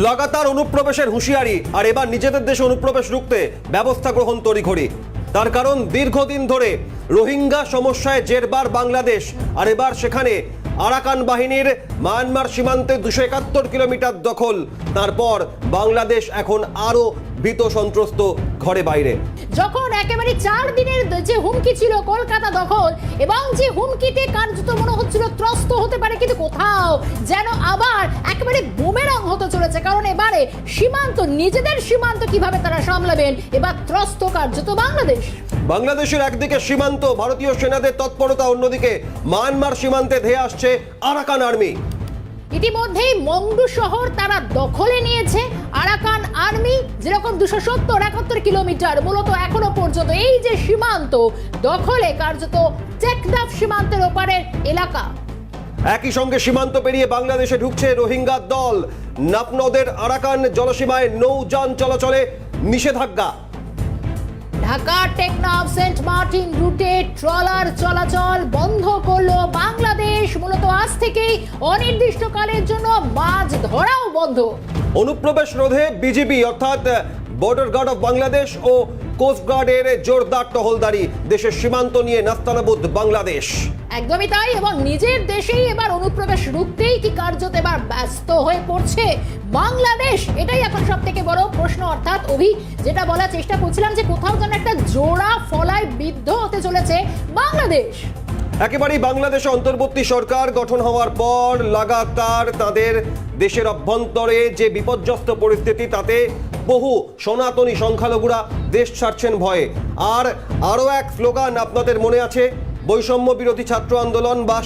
লাগাতার অনুপ্রবেশের হুঁশিয়ারি, আর এবার নিজেদের দেশে অনুপ্রবেশ রুখতে ব্যবস্থা গ্রহণ তড়িঘড়ি। তার কারণ দীর্ঘদিন ধরে রোহিঙ্গা সমস্যায় জেরবার বাংলাদেশ, আর এবার সেখানে আরাকান বাহিনীর মায়ানমার সীমান্তে 271 কিলোমিটার দখল। তারপর বাংলাদেশ এখন আরো ভীত সন্ত্রস্ত ঘরে বাইরে। যখন একেবারে 4 দিনের যে হুমকি ছিল কলকাতা দখল, এবং যে হুমকিতে কার্যত মনে হচ্ছিল ত্রস্ত হতে পারে, কিন্তু কোথাও যেন আবার একেবারে বুমেরাং হতে চলেছে। কারণ এবারে সীমান্ত, নিজেদের সীমান্ত কিভাবে তারা সামলাবেন, এবার ত্রস্ত কার্যত বাংলাদেশ। বাংলাদেশের একদিকে সীমান্ত, ভারতীয় সেনাদের তৎপরতা, অন্যদিকে মায়ানমার সীমান্তে ধেয়ে আসছে আরাকান আর্মি। ইতিমধ্যেই মংডু শহর তারা দখলে নিয়েছে আরাকান আর্মি, যেরকম 270-71 কিলোমিটার মূলত এখনো পর্যন্ত এই যে সীমান্ত দখলে কার্যত টেকনাফ সীমান্তের ওপারের এলাকা। একই সঙ্গে সীমান্ত পেরিয়ে বাংলাদেশে ঢুকছে রোহিঙ্গা দল। নাপনদের আরাকান জলসীমায় নৌযান চলাচলে নিষেধাজ্ঞা। ঢাকা টেকনাফ সেন্ট মার্টিন রুটে ট্রলার চলাচল বন্ধ করলো বাংলাদেশ। মূলত আজ থেকেই অনির্দিষ্টকালের জন্য মাছ ধরাও বন্ধ। অনুপ্রবেশ রোধে বিজিবি অর্থাৎ বর্ডার গার্ড অফ বাংলাদেশ ও কোস্ট গার্ডের জোরদার টহলদারি। দেশের সীমান্ত নিয়ে নাস্তানাবুদ বাংলাদেশ। একদমই তাই, এবং নিজের দেশেই এবার অনুপ্রবেশ রুখতেই কি কার্যত এবার ব্যস্ত হয়ে পড়ছে বাংলাদেশ, এটাই এখন সব থেকে বড় প্রশ্ন। অর্থাৎ অভি যেটা বলার চেষ্টা করছিলাম, যে কোথাও যেন একটা জোড়া ফলায় বিদ্ধ হতে চলেছে বাংলাদেশ। একেবারেই বাংলাদেশে অন্তর্বর্তী সরকার গঠন হওয়ার পর লাগাতার তাদের দেশের অভ্যন্তরে যে বিপর্যস্ত পরিস্থিতি, তাতে বহু সনাতনী সংখ্যালঘুরা দেশ ছাড়ছেন ভয়ে। আর আরও এক স্লোগান আপনাদের মনে আছে, বৈষম্য বিরোধী ছাত্র আন্দোলন বা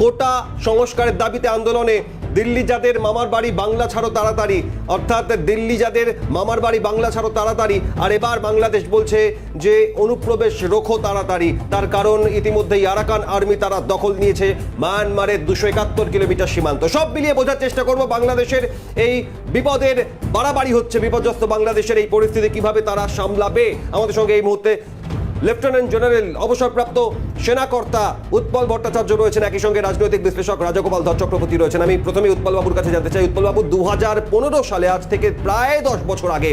কোটা সংস্কারের দাবিতে আন্দোলনে দিল্লি যাদের মামার বাড়ি বাংলা ছাড়ো তাড়াতাড়ি, অর্থাৎ দিল্লি যাদের মামার বাড়ি বাংলা ছাড়ো তাড়াতাড়ি। আর এবার বাংলাদেশ বলছে যে অনুপ্রবেশ রোখো তাড়াতাড়ি। তার কারণ ইতিমধ্যেই আরাকান আর্মি তারা দখল নিয়েছে মায়ানমারের 271 কিলোমিটার সীমান্ত। সব মিলিয়ে বোঝার চেষ্টা করব বাংলাদেশের এই বিপদের বাড়াবাড়ি হচ্ছে, বিপর্যস্ত বাংলাদেশের এই পরিস্থিতি কিভাবে তারা সামলাবে। আমাদের সঙ্গে এই মুহূর্তে লেফটেন্যান্ট জেনারেল অবসরপ্রাপ্ত সেনাকর্তা উৎপল ভট্টাচার্য রয়েছেন, একই সঙ্গে রাজনৈতিক বিশ্লেষক রাজগোপাল ধর চক্রবর্তী রয়েছেন। আমি প্রথমে উৎপলবাবুর কাছে জানতে চাই, উৎপলবাবু 2015 সালে, আজ থেকে প্রায় 10 বছর আগে,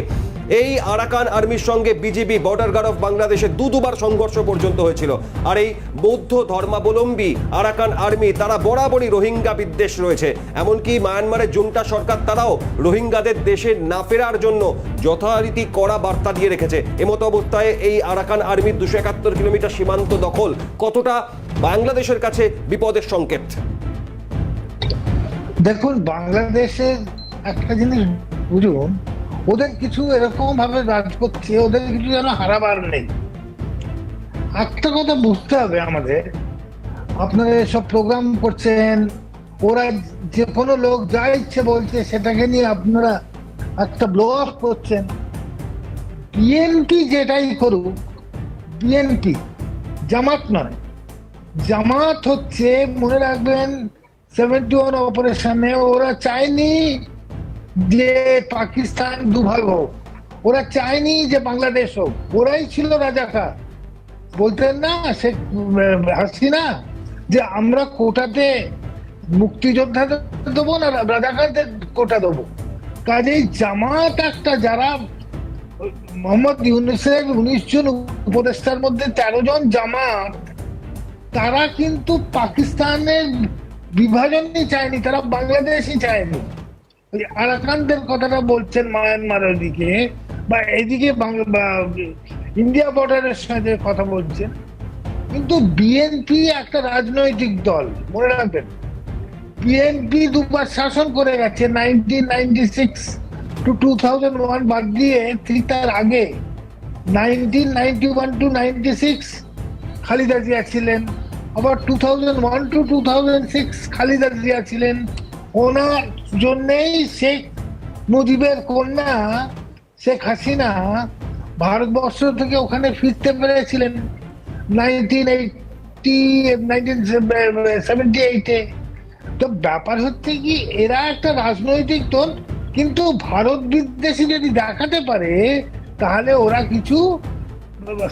এই আরাকান আর্মির সঙ্গে বিজিবি বর্ডার গার্ড অফ বাংলাদেশে দুবার সংঘর্ষ পর্যন্ত হয়েছিল। আর এই বৌদ্ধ ধর্মাবলম্বী আরাকান আর্মি তারা বরাবরই রোহিঙ্গা বিদ্বেষ রয়েছে। এমনকি মায়ানমারের জুন্টা সরকার তারাও রোহিঙ্গাদের দেশে না ফেরার জন্য যথারীতি কড়া বার্তা দিয়ে রেখেছে। এমতো অবস্থায় এই আরাকান আর্মির 271 কিলোমিটার সীমান্ত দখল কতটা বাংলাদেশের কাছে বিপদের সংকেত? দেখুন, বাংলাদেশের একটা জিনিস বুঝুন, ওদের কিছু এরকম ভাবে রাজ করছে, ওদের কিছু যেন হারাবার নেই। একটা কথা বুঝতে হবে আমাদের, আপনারা সব প্রোগ্রাম করছেন, ওরা যে কোনো লোক যা ইচ্ছে বলছে সেটাকে নিয়ে আপনারা একটা ব্লো অফ করছেন। বিএনপি যেটাই করুক, বিএনপি জামাত নয়। জামাত হচ্ছে, মনে রাখবেন, 71 অপারেশনে ওরা চায়নি যে পাকিস্তান দুভাগ হোক, ওরা চায়নি যে বাংলাদেশ হোক, ওরাই ছিল রাজাকার। বলতেন না শেখ হাসিনা যে আমরা কোটাতে মুক্তিযোদ্ধাদের দেবো না, রাজাকারদের কোটা দেবো। কাজেই জামাত একটা, যারা মোহাম্মদ ইউনূসের 19 জন উপদেষ্টার মধ্যে 13 জন জামাত, তারা কিন্তু পাকিস্তানের বিভাজনই চায়নি, তারা বাংলাদেশই চায়নি। আরাকানদের কথাটা বলছেন মায়ানমারের দিকে বা এদিকে ইন্ডিয়া বর্ডারের সাথে কথা বলছেন, কিন্তু বিএনপি একটা রাজনৈতিক দল। মনে রাখবেন, বিএনপি দুবার শাসন করে গেছে, 1996 to 2001 বাদ দিয়ে। ঠিক তার আগে 1991 to 96 খালেদা জিয়া ছিলেন, আবার 2001 to 2006 খালেদা জিয়া ছিলেন। ওনার জন্যেই শেখ মুজিবের কন্যা শেখ হাসিনা ভারতবর্ষ থেকে ওখানে ফিরতে পেরেছিলেন 1978-এ। তো ব্যাপার হচ্ছে কি, এরা একটা রাজনৈতিক দল, কিন্তু ভারত বিদ্বেষী যদি দেখাতে পারে তাহলে ওরা কিছু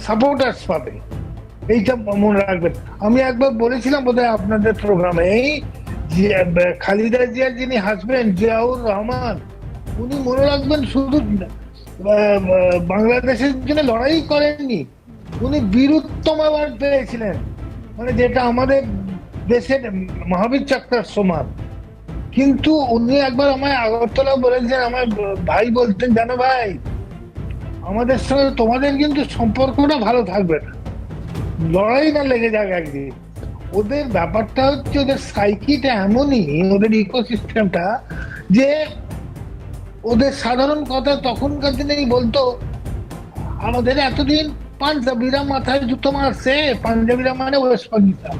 সাপোর্টার্স পাবে, এইটা মনে রাখবেন। আমি একবার বলেছিলাম বোধহয় আপনাদের প্রোগ্রামে, খালেদা জিয়ার যিনি হাজবেন্ড জিয়াউর রহমান, উনি মনে রাখবেন শুধু বাংলাদেশের জন্য লড়াই করেননি, উনি বীরুত্তম অ্যাওয়ার্ড পেয়েছিলেন, মানে যেটা আমাদের দেশের মহাবীর চক্রের সমান। কিন্তু উনি একবার আমায় আগরতলা বলেছেন, আমার ভাই বলতেন, জানো ভাই, আমাদের সঙ্গে তোমাদের কিন্তু সম্পর্কটা ভালো থাকবে না, লড়াই না লেগে যাক একদিন। ওদের ব্যাপারটা হচ্ছে, ওদের সাইকিটা এমনই, ওদের ইকোসিস্টেমটা, যে ওদের সাধারণ কথা তখনকার দিনেই বলতো, আমাদের এতদিন পাঞ্জাবিরা মাথায় জুতো মারছে, পাঞ্জাবিরা মানে ওয়েস্ট পাকিস্তান,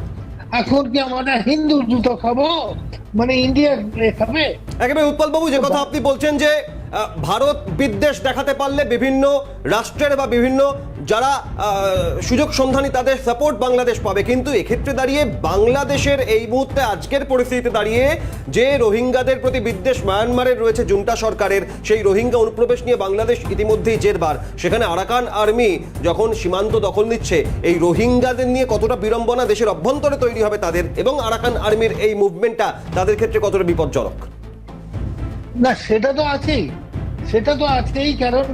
এখন কি আমরা হিন্দু জুতো খাবো, মানে ইন্ডিয়া খাবে? একেবারে উৎপল বাবু, যে কথা আপনি বলছেন যে ভারত বিদ্বেষ দেখাতে পারলে বিভিন্ন রাষ্ট্রের বা বিভিন্ন যারা সুযোগ সন্ধানী তাদের সাপোর্ট বাংলাদেশ পাবে, কিন্তু এক্ষেত্রে দাঁড়িয়ে বাংলাদেশের এই মুহূর্তে আজকের পরিস্থিতিতে দাঁড়িয়ে যে রোহিঙ্গাদের প্রতি বিদ্বেষ মায়ানমারের রয়েছে জুন্টা সরকারের, সেই রোহিঙ্গা অনুপ্রবেশ নিয়ে বাংলাদেশ ইতিমধ্যেই জেরবার। সেখানে আরাকান আর্মি যখন সীমান্ত দখল নিচ্ছে, এই রোহিঙ্গাদের নিয়ে কতটা বিড়ম্বনা দেশের অভ্যন্তরে তৈরি হবে তাদের, এবং আরাকান আর্মির এই মুভমেন্টটা তাদের ক্ষেত্রে কতটা বিপজ্জনক? না, সেটা তো আছেই, সেটা তো আছেই, কারণ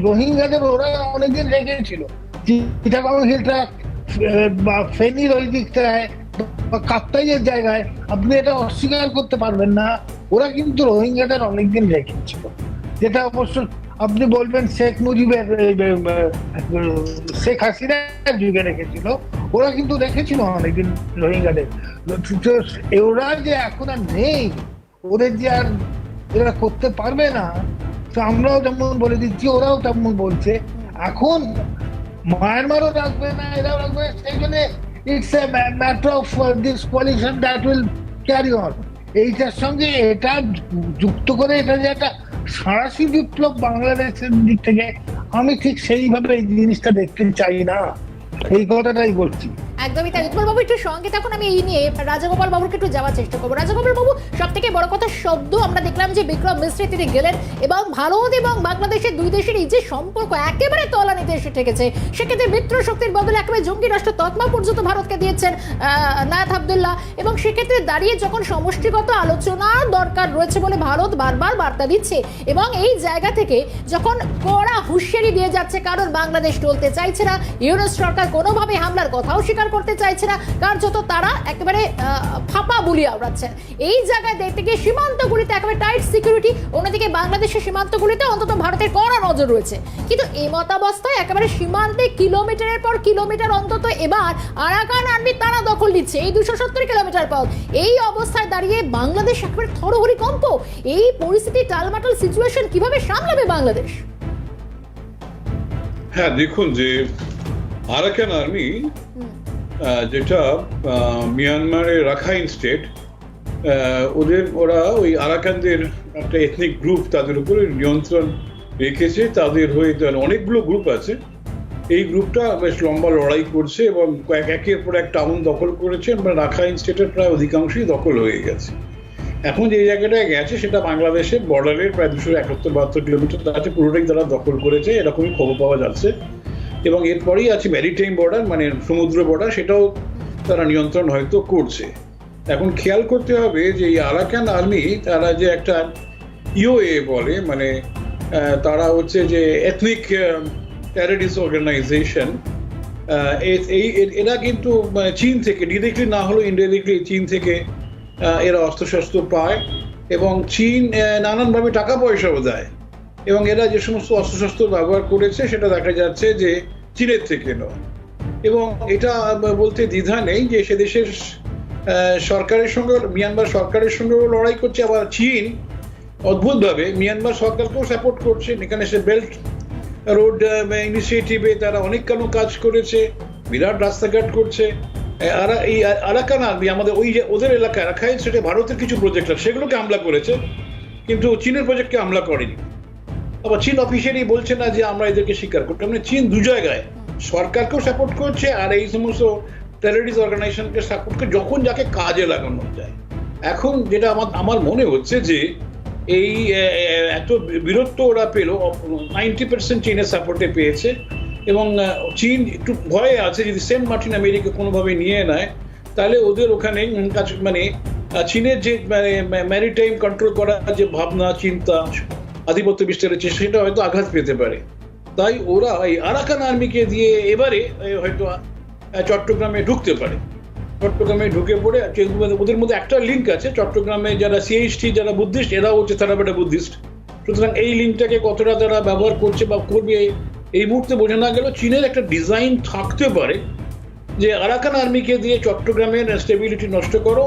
রোহিঙ্গাদের ওরা অনেকদিন রেখেছিল, চিটাগং হিলটা বা ফেনীর ওই দিকটায় বা কাপ্তাইয়ের জায়গায়, আপনি এটা অস্বীকার করতে পারবেন না, ওরা কিন্তু রোহিঙ্গাদের অনেকদিন রেখেছিল। যেটা অবশ্য আপনি বলবেন শেখ মুজিবের, শেখ হাসিনার যুগে রেখেছিল, ওরা কিন্তু রেখেছিল অনেকদিন রোহিঙ্গাদের। ওরা যে এখন আর নেই, ওদের যে আর এরা করতে পারবে না, তো আমরাও যেমন বলে দিচ্ছি, ওরাও তেমন বলছে। এখন মায়ানমারও রাখবে না, এরাও রাখবে না, সেই জন্য it's a matter of this coalition that will carry on. এইটার সঙ্গে এটা যুক্ত করে, এটা যে একটা সাঁড়াশি বিপ্লব বাংলাদেশের দিক থেকে, আমি ঠিক সেইভাবে এই জিনিসটা দেখতে চাই না, এই কথাটাই বলছি। একদমই তাই। উৎপল বাবু একটু সঙ্গে তখন আমি এই নিয়ে রাজাগোপাল বাবুকে একটু যাওয়ার চেষ্টা করবো। রাজাগোপাল বাবু, সব থেকে বড় কথা শব্দ আমরা দেখলাম যে বিক্রম মিস্ত্রি তিনি গেলেন, এবং ভারত এবং বাংলাদেশের দুই দেশের এই যে সম্পর্ক একেবারে তলানিতে এসে ঠেকেছে, সেক্ষেত্রে মিত্র শক্তির বদলে একেবারে জঙ্গি রাষ্ট্র তকমা পর্যন্ত ভারতকে দিয়েছেন নায়াত আবদুল্লাহ, এবং সেক্ষেত্রে দাঁড়িয়ে যখন সমষ্টিগত আলোচনার দরকার রয়েছে বলে ভারত বারবার বার্তা দিচ্ছে, এবং এই জায়গা থেকে যখন কড়া হুঁশিয়ারি দিয়ে যাচ্ছে, কারণ বাংলাদেশ টলতে চাইছে না, ইউনুস সরকার কোনোভাবে হামলার কথাও স্বীকার করতে চাইছে না, কার্যত তারা একেবারে ফাঁপা বুলি আওড়াচ্ছেন। এই জায়গায় দেখতে গিয়ে সীমান্তগুলিতে একেবারে টাইট সিকিউরিটি, অন্যদিকে বাংলাদেশের সীমান্তগুলিতে অন্তত ভারতের কড়া নজর রয়েছে, কিন্তু এই মতাবস্থায় একেবারে সীমান্তে কিলোমিটারের পর কিলোমিটার অন্তত এবার আরাকান আর্মি তারা দখল নিচ্ছে, এই 270 কিলোমিটার পথ। এই অবস্থায় দাঁড়িয়ে বাংলাদেশ একেবারে থরহরি কম্প। এই পরিস্থিতি, টালমাটাল সিচুয়েশন কিভাবে সামলাবে বাংলাদেশ? হ্যাঁ, দেখুন যে আরাকান আর্মি, যেটা মিয়ানমারের রাখাইন স্টেট, ওরা ওই আরাকানদের একটা এথনিক গ্রুপ, তাদের উপরে নিয়ন্ত্রণ রেখেছে, তাদের হয়ে অনেকগুলো গ্রুপ আছে। এই গ্রুপটা বেশ লম্বা লড়াই করছে এবং একের পর এক টাউন দখল করেছে, রাখাইন স্টেটের প্রায় অধিকাংশই দখল হয়ে গেছে। এখন যে জায়গাটায় গেছে সেটা বাংলাদেশের বর্ডারের প্রায় 271-72 কিলোমিটার আছে, পুরোটাই তারা দখল করেছে, এরকমই খবর পাওয়া যাচ্ছে। এবং এরপরেই আছে ম্যারিটাইম বর্ডার, মানে সমুদ্র বর্ডার, সেটাও তারা নিয়ন্ত্রণ হয়তো করছে। এখন খেয়াল করতে হবে যে এই আরাকান আর্মি, তারা যে একটা ইওএ বলে, মানে তারা হচ্ছে যে এথনিক টেররিস্ট অর্গানাইজেশন, এরা কিন্তু চীন থেকে ডিরেক্টলি না হলেও ইনডাইরেক্টলি চীন থেকে এরা অস্ত্রশস্ত্র পায়, এবং চীন নানানভাবে টাকা পয়সাও দেয়, এবং এরা যে সমস্ত অস্ত্রশস্ত্র ব্যবহার করেছে সেটা দেখা যাচ্ছে যে চীনের থেকে নয়। এবং এটা বলতে দ্বিধা নেই যে সে দেশের সরকারের সঙ্গে, মিয়ানমার সরকারের সঙ্গেও লড়াই করছে, আবার চীন অদ্ভুতভাবে মিয়ানমার সরকারকেও সাপোর্ট করছে। এখানে সে বেল্ট রোড ইনিশিয়েটিভে তারা অনেক কাজ করেছে, বিরাট রাস্তাঘাট করছে। এই আরাকান আর্মি আমাদের ওই যে ওদের এলাকায় রাখাইন স্টেটে ভারতের কিছু প্রজেক্ট আছে, সেগুলোকে হামলা করেছে, কিন্তু চীনের প্রজেক্টকে হামলা করেনি। আবার চীন অফিসিয়ালি বলছে না যে আমরা এদেরকে স্বীকার করতে, মানে চীন দু জায়গায় সরকারকেও সাপোর্ট করছে আর এই সমস্ত টেররিস্ট অর্গানাইজেশনকে সাপোর্ট করে, যখন যাকে কাজে লাগানো যায়। এখন যেটা আমার মনে হচ্ছে যে এই এত বীরত্ব ওরা পেল, 90% চীনের সাপোর্টে পেয়েছে, এবং চীন একটু ভয়ে আছে যদি সেন্ট মার্টিন আমেরিকা কোনোভাবে নিয়ে নেয়, তাহলে ওদের ওখানে কাজ, মানে চীনের যে ম্যারিটাইম কন্ট্রোল করার যে ভাবনা চিন্তা আধিপত্য বিস্তারের চেষ্টা সেটা হয়তো আঘাত পেতে পারে। তাই ওরা এই আরাকান আর্মিকে দিয়ে এবারে হয়তো চট্টগ্রামে ঢুকতে পারে। চট্টগ্রামে ঢুকে পড়ে ওদের মধ্যে একটা লিঙ্ক আছে, চট্টগ্রামে যারা সিএইচটি যারা বুদ্ধিস্ট এরাও হচ্ছে থারাবাটা বুদ্ধিস্ট। সুতরাং এই লিঙ্কটাকে কতটা তারা ব্যবহার করছে বা করবে এই মুহূর্তে বোঝা না গেল। চীনের একটা ডিজাইন থাকতে পারে যে আরাকান আর্মিকে দিয়ে চট্টগ্রামের স্টেবিলিটি নষ্ট করো,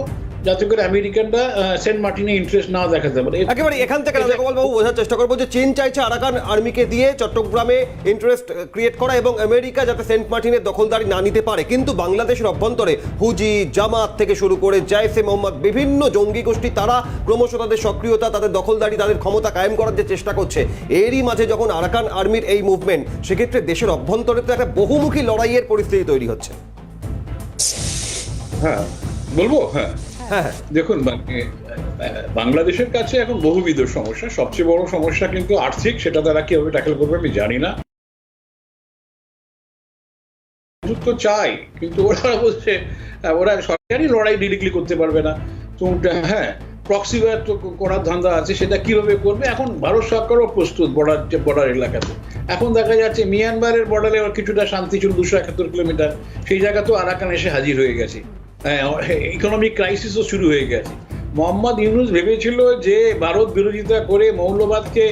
যাতে করে আমেরিকানরা সেন্ট মার্টিনে ইন্টারেস্ট না দেখাতে পারে। একেবারে এখান থেকে রাজাগোপাল বাবু বোঝার চেষ্টা করবো যে চীন চাইছে আরাকান আর্মিকে দিয়ে চট্টগ্রামে ইন্টারেস্ট ক্রিয়েট করা এবং আমেরিকা যাতে সেন্ট মার্টিনের দখলদারি না নিতে পারে, কিন্তু বাংলাদেশের অভ্যন্তরে হুজি জামাত থেকে শুরু করে জাইসে মোহাম্মদ বিভিন্ন জঙ্গি গোষ্ঠী তারা ক্রমশ তাদের সক্রিয়তা তাদের দখলদারি তাদের ক্ষমতা কায়েম করার যে চেষ্টা করছে। এরই মাঝে যখন আরাকান আর্মির এই মুভমেন্ট, সেক্ষেত্রে দেশের অভ্যন্তরে তো একটা বহুমুখী লড়াইয়ের পরিস্থিতি তৈরি হচ্ছে। হ্যাঁ বলবো, হ্যাঁ দেখুন বাংলাদেশের কাছে এখন বহুবিধ সমস্যা, সবচেয়ে বড় সমস্যা কিন্তু আর্থিক, সেটা তারা কিভাবে ট্যাকেল করবে আমি জানি না। তো চাই, কিন্তু ওরা বলছে ওরা সরকারি লড়াই ডিরেক্টলি করতে পারবে না। তো হ্যাঁ প্রক্সি ওয়্যার তো করার ধান্দা আছে, সেটা কিভাবে করবে। এখন ভারত সরকারও প্রস্তুত বর্ডার এলাকাতে। এখন দেখা যাচ্ছে মিয়ানমারের বর্ডারে কিছুটা শান্তি ছিল 271 কিলোমিটার, সেই জায়গা তো আরাকান এসে হাজির হয়ে গেছে। ইকোনমিক ক্রাইসিসও শুরু হয়ে গেছে। মোহাম্মদ ইউনূস ভেবেছিল যে ভারত বিরোধিতা করে মৌলবাদকে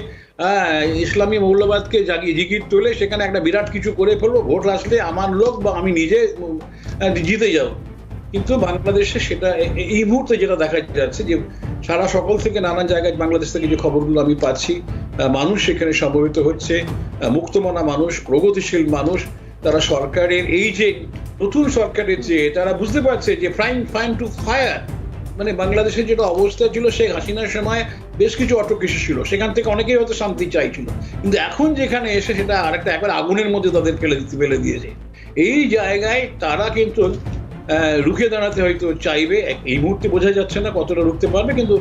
ইসলামী মৌলবাদকে জিগির তোলে সেখানে একটা বিরাট কিছু করে ফেলবো, ভোট আসলে আমার লোক বা আমি নিজে জিতে যাব। কিন্তু বাংলাদেশে সেটা এই মুহূর্তে যেটা দেখা যাচ্ছে যে সারা সকল থেকে নানান জায়গায় বাংলাদেশ থেকে যে খবরগুলো আমি পাচ্ছি, মানুষ সেখানে সমবেত হচ্ছে, মুক্তমনা মানুষ, প্রগতিশীল মানুষ। তারা সরকারের এই যে নতুন সরকারের যে তারা বুঝতে পারছে যে ফাইন টু ফায়ার, মানে বাংলাদেশের যেটা অবস্থা ছিল শেখ হাসিনার সময় বেশ কিছু অটোকেশি ছিল, সেখান থেকে অনেকেই হয়তো শান্তি চাইছিল, কিন্তু এখন যেখানে এসে সেটা আরেকটা একবার আগুনের মধ্যে তাদের ফেলে দিয়েছে। এই জায়গায় তারা কিন্তু রুখে দাঁড়াতে হয়তো চাইবে, এই মুহূর্তে বোঝা যাচ্ছে না কতটা রুখতে পারবে, কিন্তু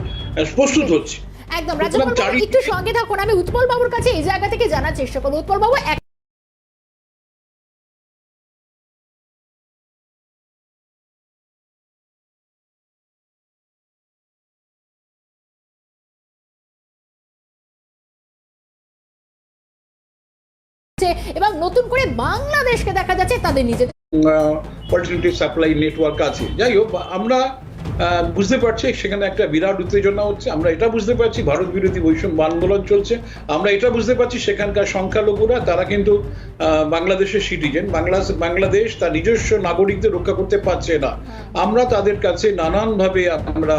প্রস্তুত হচ্ছে। একদম রাজাগোপাল বাবু একটু সঙ্গে থাকুন, আমি উৎপল বাবুর কাছে এই জায়গা থেকে জানার চেষ্টা করবো। উৎপল বাবু, এবং নতুন করে বাংলাদেশকে দেখা যাচ্ছে তাদের নিজেদের অল্টারনেটিভ সাপ্লাই নেটওয়ার্ক আছে। যাই হোক, আমরা বুঝতে পারছি সেখানে একটা বিরাট উত্তেজনা হচ্ছে। আমরা এটা বুঝতে পারছি ভারত বিরোধী বৈষম্য আন্দোলন চলছে। আমরা এটা বুঝতে পারছি সেখানকার সংখ্যালঘুরা তারা কিন্তু বাংলাদেশের সিটিজেন, বাংলাদেশ তার নিজস্ব নাগরিকদের রক্ষা করতে পারছে না। আমরা তাদের কাছে নানানভাবে আমরা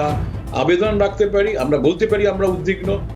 আবেদন রাখতে পারি, আমরা বলতে পারি আমরা উদ্বিগ্ন।